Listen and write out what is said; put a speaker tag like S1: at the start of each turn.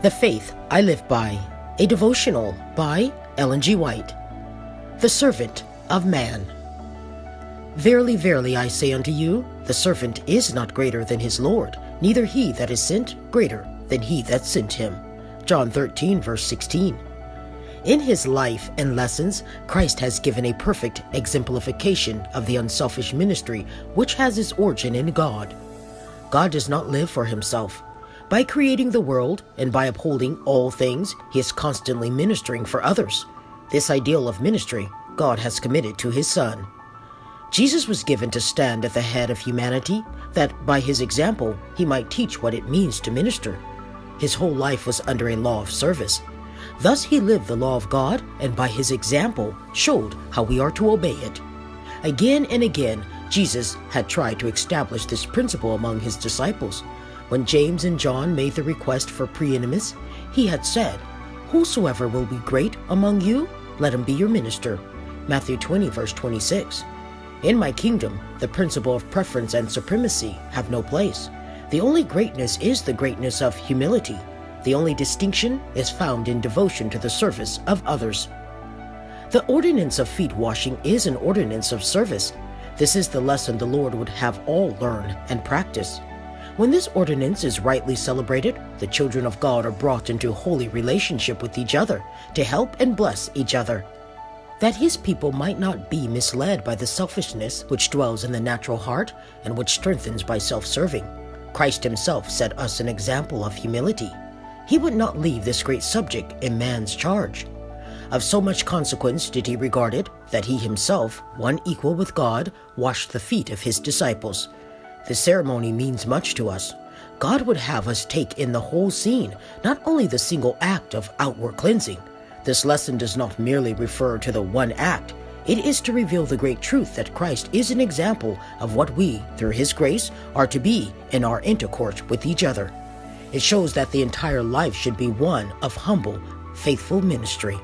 S1: The Faith I Live By, a devotional by Ellen G. White. The Servant of Man. Verily, verily, I say unto you, the servant is not greater than his Lord, neither he that is sent greater than he that sent him. John 13, verse 16. In his life and lessons, Christ has given a perfect exemplification of the unselfish ministry which has its origin in God. God does not live for himself. By creating the world and by upholding all things, he is constantly ministering for others. This ideal of ministry God has committed to his Son. Jesus was given to stand at the head of humanity, that by his example he might teach what it means to minister. His whole life was under a law of service. Thus he lived the law of God, and by his example showed how we are to obey it. Again and again, Jesus had tried to establish this principle among his disciples. When James and John made the request for preeminence, he had said, "Whosoever will be great among you, let him be your minister." Matthew 20, verse 26. In my kingdom, the principle of preference and supremacy have no place. The only greatness is the greatness of humility. The only distinction is found in devotion to the service of others. The ordinance of feet washing is an ordinance of service. This is the lesson the Lord would have all learn and practice. When this ordinance is rightly celebrated, the children of God are brought into holy relationship with each other to help and bless each other. That his people might not be misled by the selfishness which dwells in the natural heart and which strengthens by self-serving, Christ himself set us an example of humility. He would not leave this great subject in man's charge. Of so much consequence did he regard it that he himself, one equal with God, washed the feet of his disciples. The ceremony means much to us. God would have us take in the whole scene, not only the single act of outward cleansing. This lesson does not merely refer to the one act. It is to reveal the great truth that Christ is an example of what we, through his grace, are to be in our intercourse with each other. It shows that the entire life should be one of humble, faithful ministry.